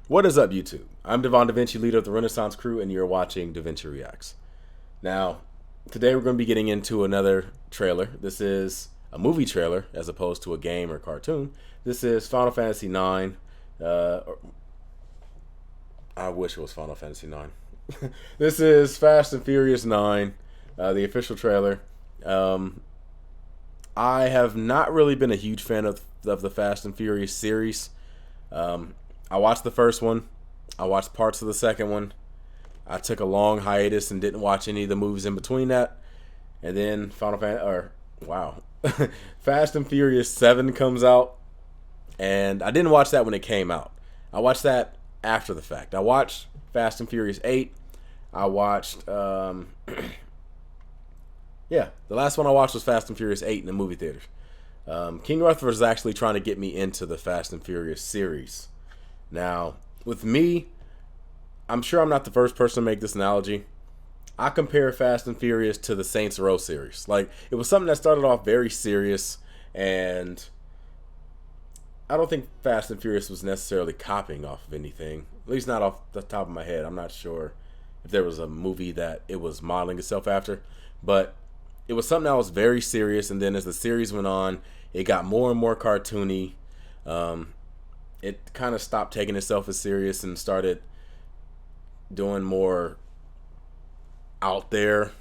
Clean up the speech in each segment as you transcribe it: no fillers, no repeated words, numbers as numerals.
What is up, YouTube? I'm Devon DaVinci, leader of the Renaissance Crew, and you're watching DaVinci Reacts. Now, today we're going to be getting into another trailer. This is a movie trailer as opposed to a game or cartoon. This is Final Fantasy IX. I wish it was Final Fantasy IX. This is Fast and Furious 9, the official trailer. I have not really been a huge fan of the Fast and Furious series. I watched the first one. I watched parts of the second one. I took a long hiatus and didn't watch any of the movies in between that. And then Fast and Furious 7 comes out. And I didn't watch that when it came out. I watched that after the fact. I watched Fast and Furious 8. I watched, the last one I watched was Fast and Furious 8 in the movie theaters. King Arthur was actually trying to get me into the Fast and Furious series. Now, with me, I'm sure I'm not the first person to make this analogy. I compare Fast and Furious to the Saints Row series. Like, it was something that started off very serious, and I don't think Fast and Furious was necessarily copying off of anything. At least not off the top of my head. I'm not sure if there was a movie that it was modeling itself after. But it was something that was very serious, and then as the series went on, it got more and more cartoony. It kind of stopped taking itself as serious and started doing more out there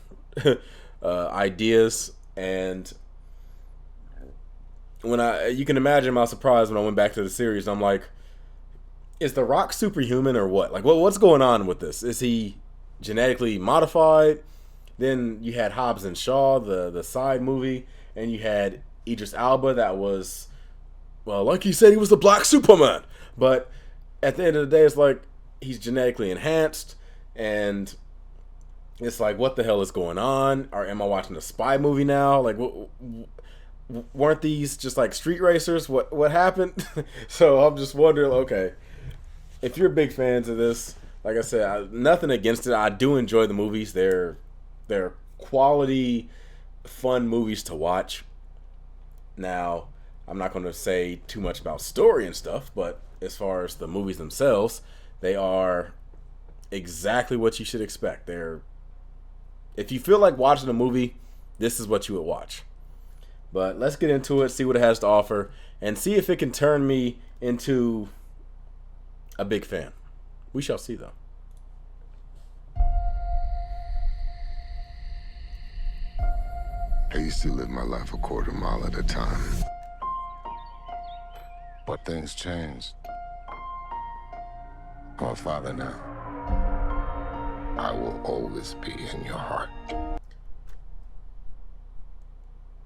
ideas. And you can imagine my surprise when I went back to the series. I'm like, is The Rock superhuman or what? Like, what's going on with this? Is he genetically modified? Then you had Hobbs and Shaw, the side movie, and you had Idris Elba that was, well, like he said, he was the Black Superman. But at the end of the day, it's like he's genetically enhanced, and it's like, what the hell is going on? Or am I watching a spy movie now? Like, weren't these just like street racers? What happened? So I'm just wondering, okay, if you're big fans of this, like I said, nothing against it. I do enjoy the movies. They're quality, fun movies to watch. Now, I'm not going to say too much about story and stuff, but as far as the movies themselves, they are exactly what you should expect. If you feel like watching a movie, this is what you would watch. But let's get into it, see what it has to offer, and see if it can turn me into a big fan. We shall see, though. I used to live my life a quarter mile at a time. But things changed. I'm a father now. I will always be in your heart.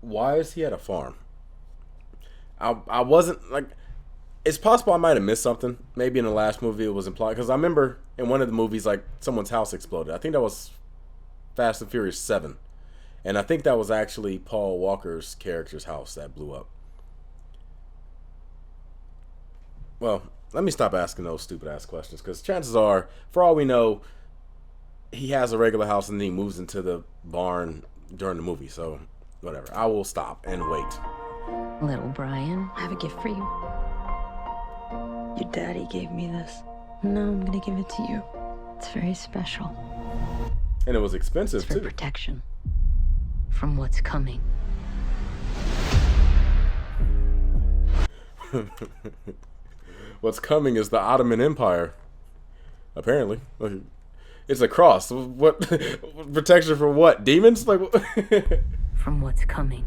Why is he at a farm? I wasn't, like, it's possible I might have missed something. Maybe in the last movie it was implied. Because I remember in one of the movies, like, someone's house exploded. I think that was Fast and Furious 7. And I think that was actually Paul Walker's character's house that blew up. Well, let me stop asking those stupid-ass questions, because chances are, for all we know, he has a regular house and then he moves into the barn during the movie. So, whatever. I will stop and wait. Little Brian, I have a gift for you. Your daddy gave me this. No, I'm gonna give it to you. It's very special. And it was expensive, it's for too. Protection from what's coming. What's coming is the Ottoman Empire. Apparently. It's a cross. What? Protection from what? Demons? Like, from what's coming.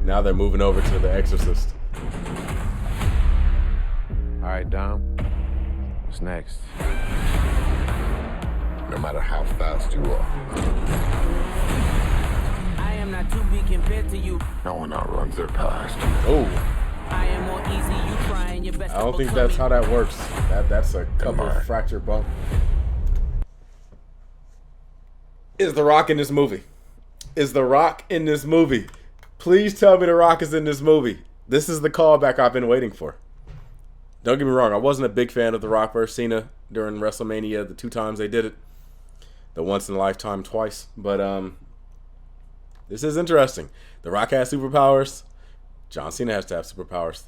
Now they're moving over to The Exorcist. All right, Dom. What's next? No matter how fast you are, I am not to be compared to you. no one outruns their past. Oh. I am more easy, you trying your best. I don't think that's how that works. That's a couple fracture bump. Is The Rock in this movie? Is The Rock in this movie? Please tell me The Rock is in this movie. This is the callback I've been waiting for. Don't get me wrong, I wasn't a big fan of The Rock versus Cena during WrestleMania, the 2 times they did it. The once in a lifetime twice. But this is interesting. The Rock has superpowers. John Cena has to have superpowers.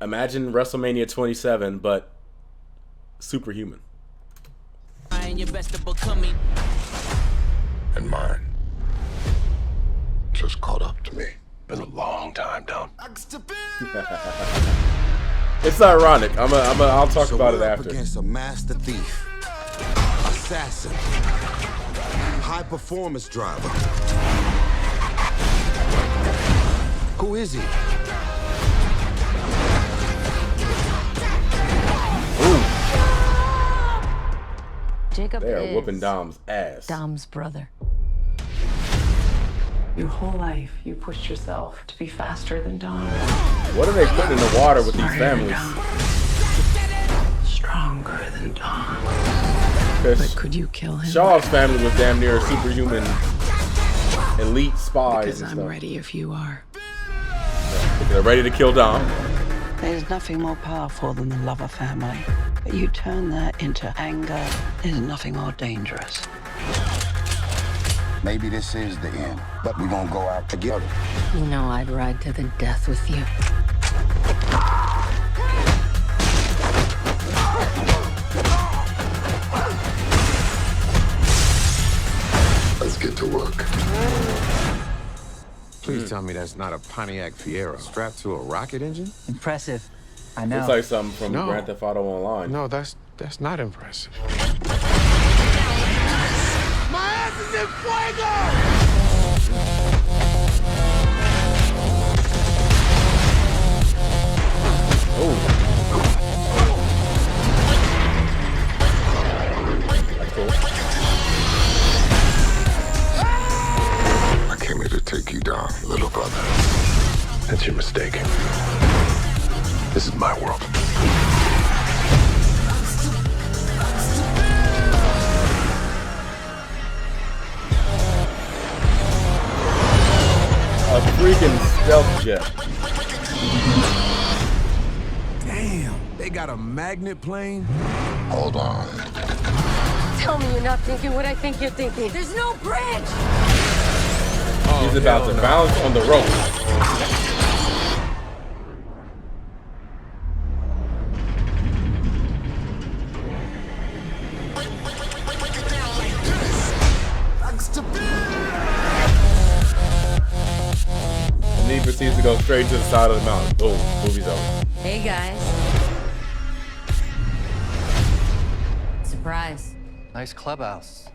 Imagine WrestleMania 27, but superhuman. Trying your best to become me. And mine just caught up to me. Been a long time, Don. It's ironic. I'll talk So about it we're up after. against a master thief, assassin, high performance driver. Who is he? Jacob They are is whooping Dom's ass. Dom's brother. Your whole life, you pushed yourself to be faster than Dom. What are they putting in the water with these Smarter than families? Dom. Stronger than Dom. But Because could you kill him? Shaw's family was damn near superhuman elite spies Because and I'm stuff. ready if you are. They're ready to kill Dom. There's nothing more powerful than the love of family. But you turn that into anger, there's nothing more dangerous. Maybe this is the end, but we're gonna go out together. You know I'd ride to the death with you. Let's get to work. Please tell me that's not a Pontiac Fiero strapped to a rocket engine? Impressive. I know. Looks like something from No. Grand Theft Auto Online. No, that's not impressive. That's cool. I came here to take you down, little brother. That's your mistake. This is my world. A freaking stealth jet. Damn, they got a magnet plane? Hold on. Tell me you're not thinking what I think you're thinking. There's no bridge! He's about to balance on the rope. And he proceeds to go straight to the side of the mountain. Boom. Movie's over. Hey guys. Surprise. Nice clubhouse.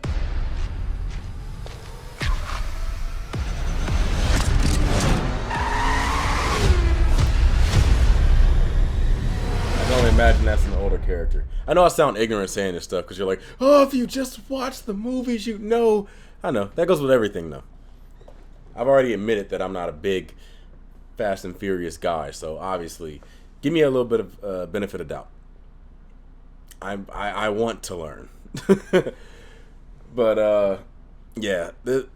I can only imagine that's an older character. I know I sound ignorant saying this stuff because you're like, oh, if you just watch the movies, you know. I know. That goes with everything, though. I've already admitted that I'm not a big Fast and Furious guy, so obviously, give me a little bit of benefit of doubt. I want to learn. But, yeah. The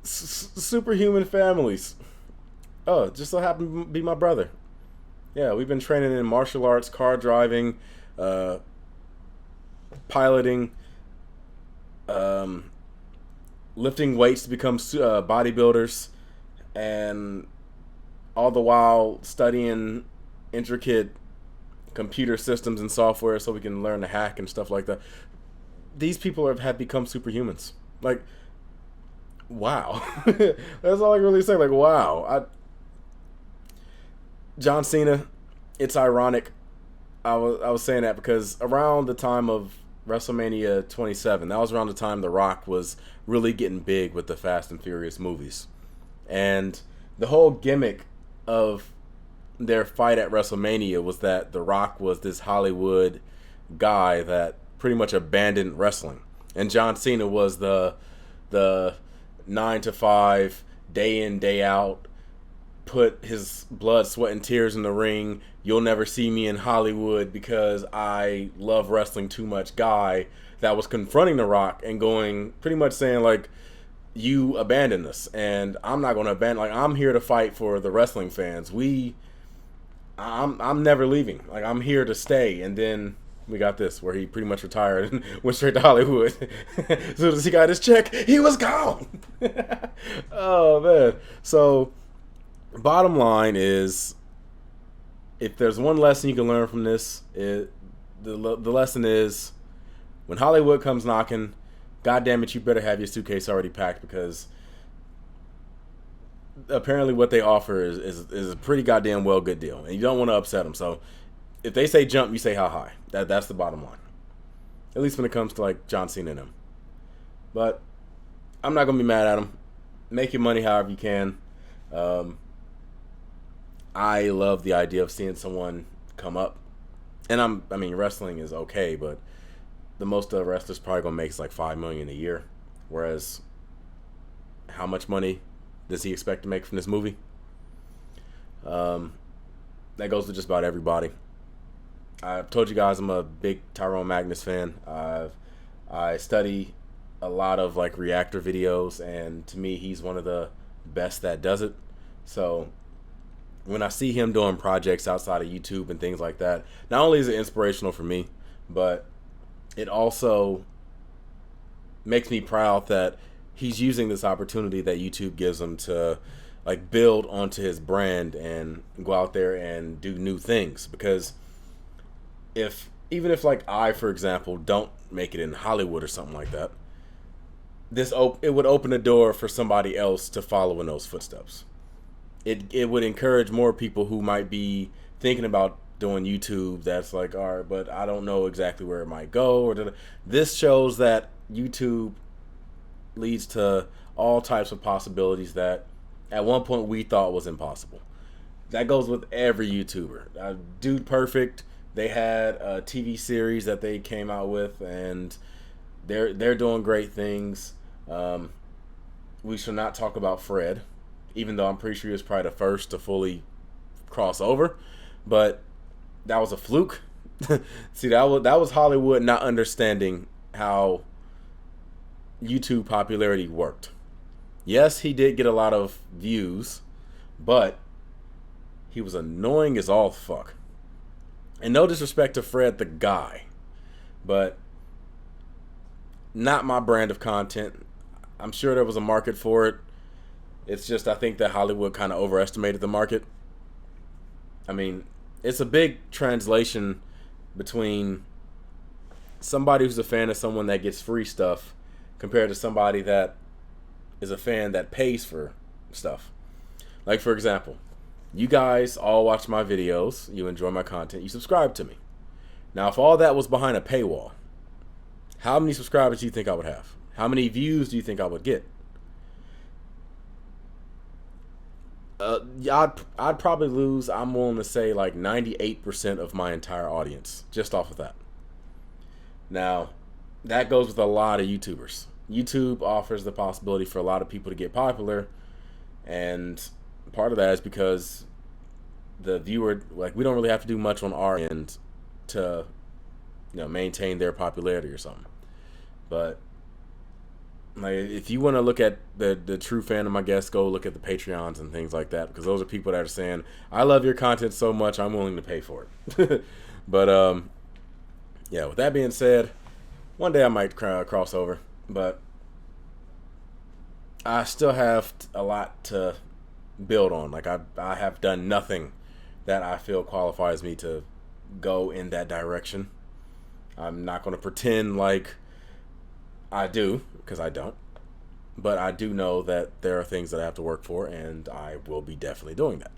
superhuman families. Oh, it just so happened to be my brother. Yeah, we've been training in martial arts, car driving, piloting, lifting weights to become bodybuilders, and all the while studying intricate computer systems and software so we can learn to hack and stuff like that. These people have become superhumans. Like, wow. That's all I can really say. Like, wow. John Cena, it's ironic. I was saying that because around the time of WrestleMania 27, that was around the time The Rock was really getting big with the Fast and Furious movies. And the whole gimmick of their fight at WrestleMania was that The Rock was this Hollywood guy that pretty much abandoned wrestling. And John Cena was the 9-to-5, day in, day out, put his blood, sweat, and tears in the ring. You'll never see me in Hollywood because I love wrestling too much guy that was confronting The Rock and going, pretty much saying, like, you abandoned us and I'm not going to abandon. Like, I'm here to fight for the wrestling fans. I'm never leaving. Like, I'm here to stay. And then we got this where he pretty much retired and went straight to Hollywood. As soon as he got his check, he was gone. Oh man. So bottom line is, if there's one lesson you can learn from this, the lesson is when Hollywood comes knocking, God damn it, you better have your suitcase already packed, because apparently what they offer is a pretty goddamn well good deal, and you don't want to upset them. So if they say jump, you say how high. That's the bottom line. At least when it comes to like John Cena and them. But I'm not gonna be mad at them. Make your money however you can. I love the idea of seeing someone come up, and I mean wrestling is okay, but the most a wrestler's probably gonna make is like $5 million a year. Whereas, how much money does he expect to make from this movie? That goes to just about everybody. I've told you guys I'm a big Tyrone Magnus fan. I study a lot of like reactor videos, and to me he's one of the best that does it. So when I see him doing projects outside of YouTube and things like that, not only is it inspirational for me, but it also makes me proud that he's using this opportunity that YouTube gives him to like build onto his brand and go out there and do new things. Because even if like I, for example, don't make it in Hollywood or something like that, it would open a door for somebody else to follow in those footsteps. It would encourage more people who might be thinking about doing YouTube. That's like, all right, but I don't know exactly where it might go. Or this shows that YouTube leads to all types of possibilities that at one point we thought was impossible. That goes with every YouTuber. Dude Perfect, they had a TV series that they came out with, and they're doing great things. We should not talk about Fred, even though I'm pretty sure he was probably the first to fully cross over, but that was a fluke. See, that was Hollywood not understanding how YouTube popularity worked. Yes, he did get a lot of views, but he was annoying as all fuck. And no disrespect to Fred the guy, but not my brand of content. I'm sure there was a market for it. It's just I think that Hollywood kind of overestimated the market. I mean, it's a big translation between somebody who's a fan of someone that gets free stuff compared to somebody that is a fan that pays for stuff. Like, for example, you guys all watch my videos, you enjoy my content, you subscribe to me. Now, if all that was behind a paywall, how many subscribers do you think I would have? How many views do you think I would get? I'd probably lose, I'm willing to say, like 98% of my entire audience just off of that. Now, that goes with a lot of YouTubers. YouTube offers the possibility for a lot of people to get popular, and part of that is because the viewer, like, we don't really have to do much on our end to, maintain their popularity or something. But like, if you want to look at the true fandom, I guess go look at the Patreons and things like that, because those are people that are saying, I love your content so much I'm willing to pay for it. But yeah, with that being said, one day I might cross over, but I still have a lot to build on. Like, I have done nothing that I feel qualifies me to go in that direction. I'm not going to pretend like I do, because I don't. But I do know that there are things that I have to work for, and I will be definitely doing that.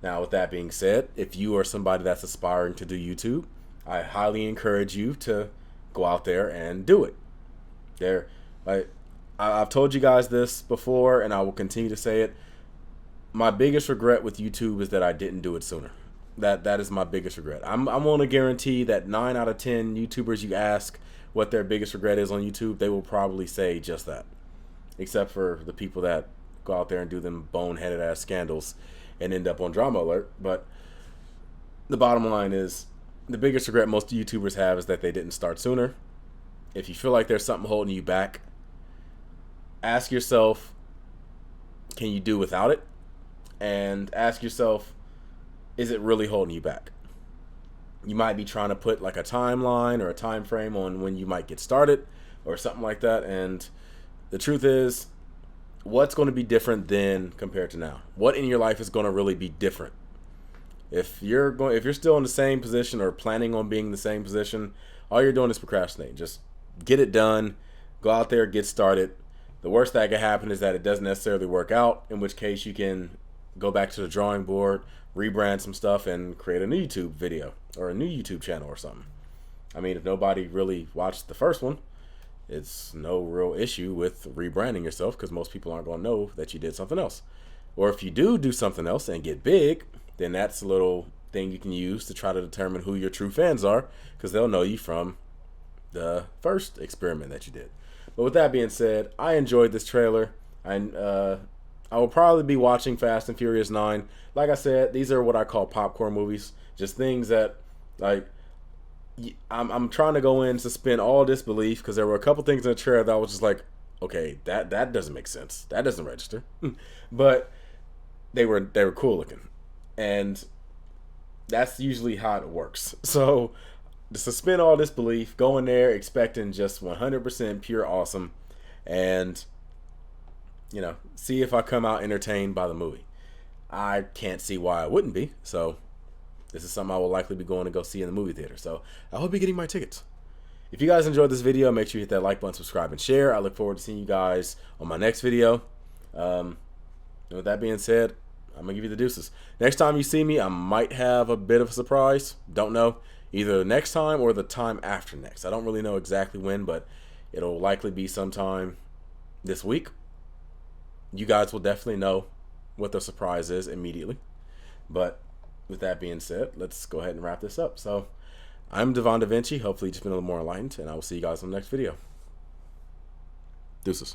Now, with that being said, if you are somebody that's aspiring to do YouTube, I highly encourage you to go out there and do it. I've told you guys this before, and I will continue to say it. My biggest regret with YouTube is that I didn't do it sooner. That is my biggest regret. I'm willing to guarantee that 9 out of 10 YouTubers you ask what their biggest regret is on YouTube, they will probably say just that. Except for the people that go out there and do them boneheaded ass scandals and end up on Drama Alert. But the bottom line is, the biggest regret most YouTubers have is that they didn't start sooner. If you feel like there's something holding you back, ask yourself, can you do without it? And ask yourself, is it really holding you back? You might be trying to put like a timeline or a time frame on when you might get started or something like that. And the truth is, what's going to be different then compared to now? What in your life is going to really be different? If you're still in the same position or planning on being in the same position, all you're doing is procrastinating. Just get it done. Go out there, get started. The worst that could happen is that it doesn't necessarily work out, in which case you can go back to the drawing board, rebrand some stuff, and create a new YouTube video or a new YouTube channel or something. I mean, if nobody really watched the first one, it's no real issue with rebranding yourself because most people aren't going to know that you did something else. Or if you do something else and get big, then that's a little thing you can use to try to determine who your true fans are, because they'll know you from the first experiment that you did. But with that being said, I enjoyed this trailer. I will probably be watching Fast and Furious 9. Like I said, these are what I call popcorn movies. Just things that, like, I'm trying to go in, suspend all disbelief, because there were a couple things in the trailer that I was just like, okay, that doesn't make sense. That doesn't register. But they were cool looking. And that's usually how it works. So to suspend all disbelief, go in there expecting just 100% pure awesome, and see if I come out entertained by the movie. I can't see why I wouldn't be. So this is something I will likely be going to go see in the movie theater. So I hope you're getting my tickets. If you guys enjoyed this video, make sure you hit that like button, subscribe, and share. I look forward to seeing you guys on my next video. With that being said, I'm going to give you the deuces. Next time you see me, I might have a bit of a surprise. Don't know. Either next time or the time after next. I don't really know exactly when, but it'll likely be sometime this week. You guys will definitely know what the surprise is immediately. But with that being said, let's go ahead and wrap this up. So I'm Devon DaVinci. Hopefully you've just been a little more enlightened, and I will see you guys in the next video. Deuces.